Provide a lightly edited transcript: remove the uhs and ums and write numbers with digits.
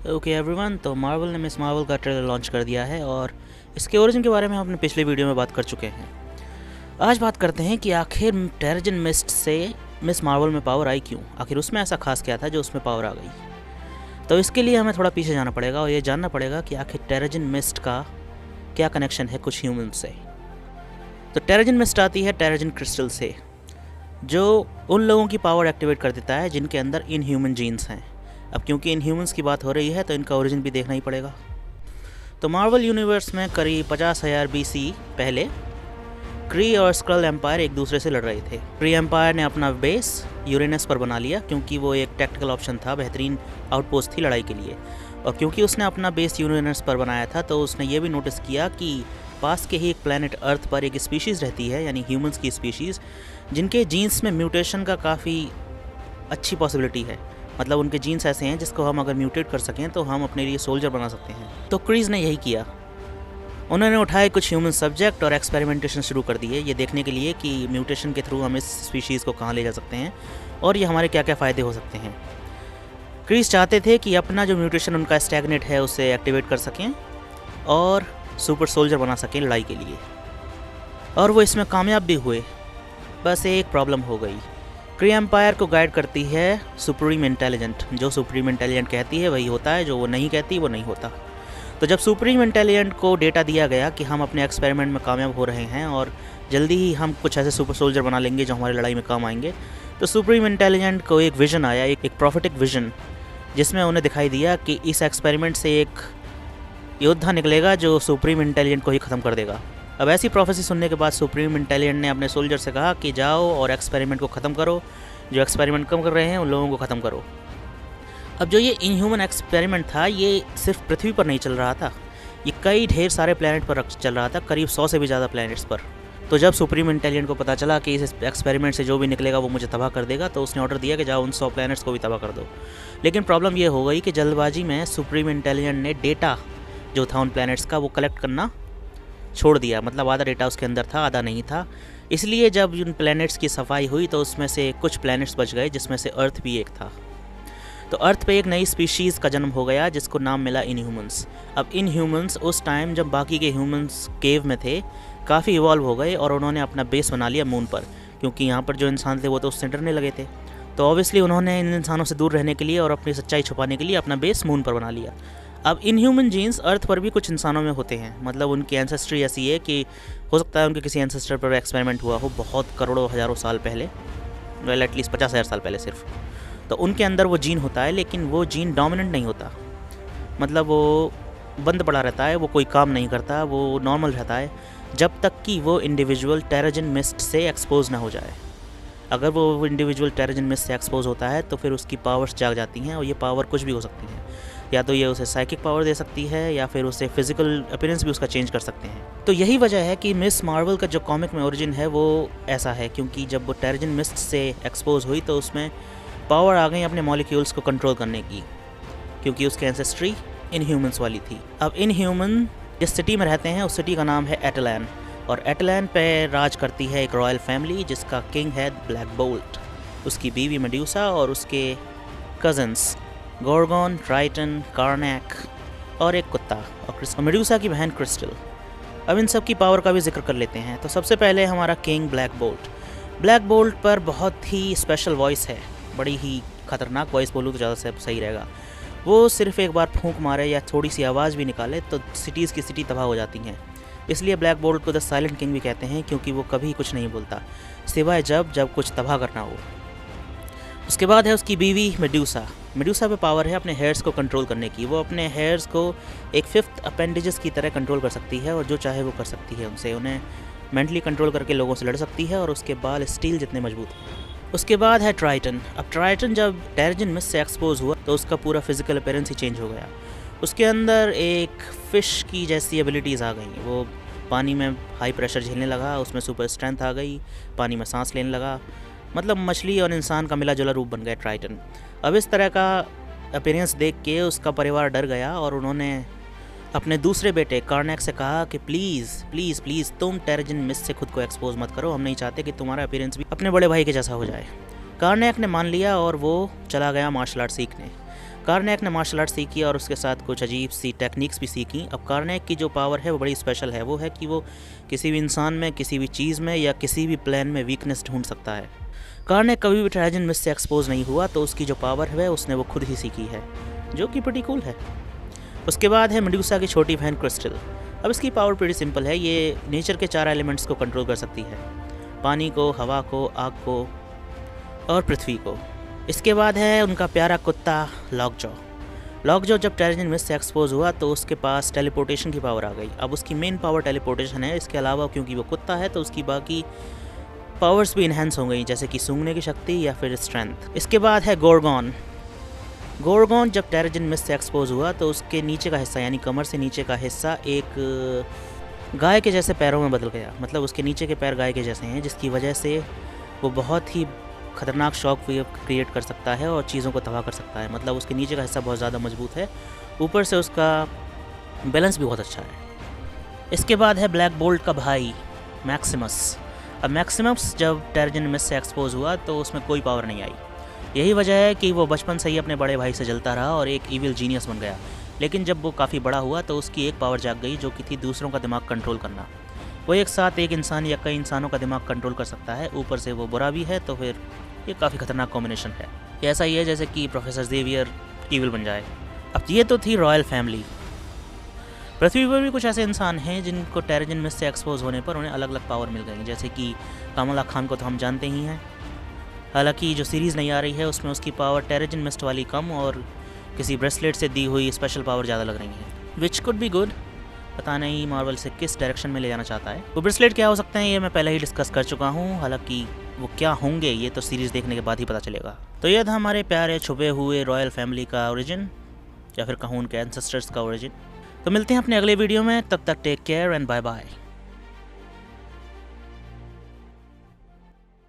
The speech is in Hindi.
ओके एवरीवन, तो मार्वल ने मिस मार्वल का ट्रेलर लॉन्च कर दिया है और इसके ओरिजिन के बारे में हम अपने पिछले वीडियो में बात कर चुके हैं। आज बात करते हैं कि आखिर टेरेजन मिस्ट से मिस मार्वल में पावर आई क्यों, आखिर उसमें ऐसा खास क्या था जो उसमें पावर आ गई। तो इसके लिए हमें थोड़ा पीछे जाना पड़ेगा और ये जानना पड़ेगा कि आखिर टेरेजन मिस्ट का क्या कनेक्शन है कुछ ह्यूमन से। तो टेरेजन मिस्ट आती है टेरेजन क्रिस्टल से, जो उन लोगों की पावर एक्टिवेट कर देता है जिनके अंदर इनह्यूमन जीन्स हैं। अब क्योंकि इनह्यूमन्स की बात हो रही है तो इनका ओरिजिन भी देखना ही पड़ेगा। तो मार्वल यूनिवर्स में करीब 50,000 BC पहले क्री और स्क्रल एम्पायर एक दूसरे से लड़ रहे थे। क्री एम्पायर ने अपना बेस यूरेनस पर बना लिया क्योंकि वो एक टैक्टिकल ऑप्शन था, बेहतरीन आउटपोस्ट थी लड़ाई के लिए। और क्योंकि उसने अपना बेस यूरेनस पर बनाया था तो उसने ये भी नोटिस किया कि पास के ही एक प्लैनेट अर्थ पर एक स्पीशीज़ रहती है, यानी ह्यूमंस की स्पीशीज़, जिनके जीन्स में म्यूटेशन का काफ़ी अच्छी पॉसिबिलिटी है। मतलब उनके जीन्स ऐसे हैं जिसको हम अगर म्यूटेट कर सकें तो हम अपने लिए सोल्जर बना सकते हैं। तो क्रीज ने यही किया। उन्होंने उठाए कुछ ह्यूमन सब्जेक्ट और एक्सपेरिमेंटेशन शुरू कर दिए ये देखने के लिए कि म्यूटेशन के थ्रू हम इस स्पीशीज़ को कहाँ ले जा सकते हैं और ये हमारे क्या क्या फ़ायदे हो सकते हैं। क्रीज चाहते थे कि अपना जो म्यूटेशन उनका स्टैग्नेट है उसे एक्टिवेट कर सकें और सुपर सोल्जर बना सकें लड़ाई के लिए, और वो इसमें कामयाब भी हुए। बस एक प्रॉब्लम हो गई। क्री एम्पायर को गाइड करती है सुप्रीम इंटेलिजेंट। जो सुप्रीम इंटेलिजेंट कहती है वही होता है, जो वो नहीं कहती वो नहीं होता। तो जब सुप्रीम इंटेलिजेंट को डेटा दिया गया कि हम अपने एक्सपेरिमेंट में कामयाब हो रहे हैं और जल्दी ही हम कुछ ऐसे सुपर सोल्जर बना लेंगे जो हमारी लड़ाई में काम आएंगे, तो सुप्रीम इंटेलिजेंट को एक विज़न आया, एक प्रॉफिटिक विज़न, जिसमें उन्हें दिखाई दिया कि इस एक्सपेरिमेंट से एक योद्धा निकलेगा जो सुप्रीम इंटेलिजेंट को ही ख़त्म कर देगा। अब ऐसी प्रोफेसी सुनने के बाद सुप्रीम इंटेलिजेंट ने अपने सोल्जर से कहा कि जाओ और एक्सपेरिमेंट को ख़त्म करो, जो एक्सपेरिमेंट कम कर रहे हैं उन लोगों को ख़त्म करो। अब जो ये इनह्यूमन एक्सपेरिमेंट था ये सिर्फ पृथ्वी पर नहीं चल रहा था, ये कई ढेर सारे प्लैनेट पर चल रहा था, करीब 100 से भी ज़्यादा प्लैनेट्स पर। तो जब सुप्रीम इंटेलिजेंट को पता चला कि इस एक्सपेरिमेंट से जो भी निकलेगा वो मुझे तबाह कर देगा, तो उसने ऑर्डर दिया कि जाओ उन 100 प्लैनेट्स को भी तबाह कर दो। लेकिन प्रॉब्लम ये हो गई कि जल्दबाजी में सुप्रीम इंटेलिजेंट ने डेटा जो था उन प्लैनेट्स का वो कलेक्ट करना छोड़ दिया। मतलब आधा डेटा उसके अंदर था, आधा नहीं था। इसलिए जब उन प्लैनेट्स की सफाई हुई तो उसमें से कुछ प्लैनेट्स बच गए, जिसमें से अर्थ भी एक था। तो अर्थ पे एक नई स्पीशीज़ का जन्म हो गया जिसको नाम मिला इनह्यूमन्स। अब इनह्यूमन्स उस टाइम जब बाकी के ह्यूमन्स केव में थे काफ़ी इवॉल्व हो गए और उन्होंने अपना बेस बना लिया मून पर, क्योंकि यहाँ पर जो इंसान थे वो तो उससे डरने लगे थे। तो ऑब्वियसली उन्होंने इन इंसानों से दूर रहने के लिए और अपनी सच्चाई छुपाने के लिए अपना बेस मून पर बना लिया। अब इनह्यूमन जीन्स अर्थ पर भी कुछ इंसानों में होते हैं। मतलब उनकी एंसेस्ट्री ऐसी है कि हो सकता है उनके किसी एंसेस्टर पर एक्सपेरिमेंट हुआ हो बहुत करोड़ों हज़ारों साल पहले, वेल एटलीस्ट 50,000 साल पहले सिर्फ। तो उनके अंदर वो जीन होता है, लेकिन वो जीन डोमिनेंट नहीं होता। मतलब वो बंद पड़ा रहता है, वो कोई काम नहीं करता, वो नॉर्मल रहता है जब तक कि वो इंडिविजुअल टेरेजन मिस्ट से एक्सपोज ना हो जाए। अगर वो इंडिविजुअल टेरेजन मिस्ट से एक्सपोज होता है तो फिर उसकी पावर्स जाग जाती हैं, और ये पावर कुछ भी हो सकती है। या तो ये उसे साइकिक पावर दे सकती है या फिर उसे फिजिकल अपीयरेंस भी उसका चेंज कर सकते हैं। तो यही वजह है कि मिस मार्वल का जो कॉमिक में ओरिजिन है वो ऐसा है, क्योंकि जब वो टेरेजन मिस्ट से एक्सपोज हुई तो उसमें पावर आ गई अपने मॉलिक्यूल्स को कंट्रोल करने की, क्योंकि उसकी एंसेस्ट्री इनह्यूमन्स वाली थी। अब इनह्यूमन जिस सिटी में रहते हैं उस सिटी का नाम है एटलैन, और एटलैन पे राज करती है एक रॉयल फैमिली जिसका किंग है ब्लैक बोल्ट, उसकी बीवी मेड्यूसा और उसके कज़न्स गोर्गोन, ट्राइटन, कार्नैक और एक कुत्ता, और मेड्यूसा की बहन क्रिस्टल। अब इन सब की पावर का भी जिक्र कर लेते हैं। तो सबसे पहले हमारा king black bolt. Black bolt पर बहुत ही स्पेशल वॉइस है, बड़ी ही खतरनाक वॉइस बोलूँ तो ज़्यादा सही रहेगा। वो सिर्फ एक बार फूंक मारे या थोड़ी सी आवाज़ भी निकाले तो सिटीज़ की सिटी तबाह हो जाती हैं। इसलिए ब्लैक बोल्ट को द साइलेंट किंग भी कहते हैं, क्योंकि वो कभी कुछ नहीं बोलता सिवाय जब कुछ तबाह करना हो। उसके बाद है उसकी बीवी मेड्यूसा। मेड्यूसा पे पावर है अपने हेयर्स को कंट्रोल करने की। वो अपने हेयर्स को एक फिफ्थ अपेंडेजेस की तरह कंट्रोल कर सकती है और जो चाहे वो कर सकती है उनसे। उन्हें मेंटली कंट्रोल करके लोगों से लड़ सकती है और उसके बाल स्टील जितने मजबूत हैं। उसके बाद है ट्राइटन। अब ट्राइटन जब टेरेजन मिस्ट से एक्सपोज हुआ तो उसका पूरा फिजिकल अपीयरेंस ही चेंज हो गया। उसके अंदर एक फ़िश की जैसी एबिलिटीज़ आ गई। वो पानी में हाई प्रेशर झेलने लगा, उसमें सुपर स्ट्रेंथ आ गई, पानी में सांस लेने लगा। मतलब मछली और इंसान का मिला जुला रूप बन गया ट्राइटन। अब इस तरह का अपीयरेंस देख के उसका परिवार डर गया और उन्होंने अपने दूसरे बेटे कार्नैक से कहा कि प्लीज़ प्लीज़ प्लीज़ तुम टेरेजन मिस्ट से खुद को एक्सपोज मत करो, हम नहीं चाहते कि तुम्हारा अपीयरेंस भी अपने बड़े भाई के जैसा हो जाए। कार्नैक ने मान लिया और वो चला गया मार्शल आर्ट सीखने। कार्नैक ने मार्शल आर्ट सीखी और उसके साथ कुछ अजीब सी टेक्निक्स भी सीखी। अब कार्नैक की जो पावर है वो बड़ी स्पेशल है, वो है कि वो किसी भी इंसान में, किसी भी चीज़ में या किसी भी प्लान में वीकनेस ढूंढ सकता है। कार्नैक कभी भी टेराजिन मिस्ट से एक्सपोज नहीं हुआ, तो उसकी जो पावर है उसने वो खुद ही सीखी है, जो कि प्रीटी कूल है। उसके बाद है मेडुसा की छोटी बहन क्रिस्टल। अब इसकी पावर प्रीटी सिंपल है, ये नेचर के 4 एलिमेंट्स को कंट्रोल कर सकती है, पानी को, हवा को, आग को और पृथ्वी को। इसके बाद है उनका प्यारा कुत्ता लॉकजॉ। लॉकजॉ जब टेराजिन मिस्ट से एक्सपोज हुआ तो उसके पास टेलीपोर्टेशन की पावर आ गई। अब उसकी मेन पावर टेलीपोर्टेशन है, इसके अलावा क्योंकि वो कुत्ता है तो उसकी बाकी पावर्स भी इन्हेंस हो गई, जैसे कि सूंघने की शक्ति या फिर स्ट्रेंथ। इसके बाद है गोर्गॉन। गोर्गॉन जब टेराजिन मिस्ट से एक्सपोज हुआ तो उसके नीचे का हिस्सा यानी कमर से नीचे का हिस्सा एक गाय के जैसे पैरों में बदल गया। मतलब उसके नीचे के पैर गाय के जैसे हैं, जिसकी वजह से वो बहुत ही खतरनाक शॉक वेव क्रिएट कर सकता है और चीज़ों को तबाह कर सकता है। मतलब उसके नीचे का हिस्सा बहुत ज़्यादा मजबूत है, ऊपर से उसका बैलेंस भी बहुत अच्छा है। इसके बाद है ब्लैक बोल्ट का भाई मैक्सिमस। अब मैक्सिमस जब टेराजिन मिस्ट से एक्सपोज हुआ तो उसमें कोई पावर नहीं आई। यही वजह है कि वो बचपन से ही अपने बड़े भाई से जलता रहा और एक ईविल जीनियस बन गया। लेकिन जब वो काफ़ी बड़ा हुआ तो उसकी एक पावर जाग गई, जो कि थी दूसरों का दिमाग कंट्रोल करना। वो एक साथ एक इंसान या कई इंसानों का दिमाग कंट्रोल कर सकता है, ऊपर से वो बुरा भी है, तो फिर ये काफ़ी खतरनाक कॉम्बिनेशन है। ये ऐसा ही है जैसे कि प्रोफेसर जेवियर ईविल बन जाए। अब ये तो थी रॉयल फैमिली। पृथ्वी पर भी कुछ ऐसे इंसान हैं जिनको टेराजिन मिस्ट से एक्सपोज होने पर उन्हें अलग अलग पावर मिल गई, जैसे कि कमला खान को तो हम जानते ही हैं। हालांकि जो सीरीज़ नहीं आ रही है उसमें उसकी पावर टेराजिन मिस्ट वाली कम और किसी ब्रेसलेट से दी हुई स्पेशल पावर ज़्यादा लग रही है, विच कुड बी गुड। पता नहीं मार्वल से किस डायरेक्शन में ले जाना चाहता है। वो ब्रेसलेट क्या हो सकते हैं ये मैं पहले ही डिस्कस कर चुका हूँ, हालांकि वो क्या होंगे ये तो सीरीज़ देखने के बाद ही पता चलेगा। तो यह था हमारे प्यारे छुपे हुए रॉयल फैमिली का ओरिजिन, या फिर कहूँ उनके एंसेस्टर्स का ओरिजिन। तो मिलते हैं अपने अगले वीडियो में, तब तक take care and bye bye.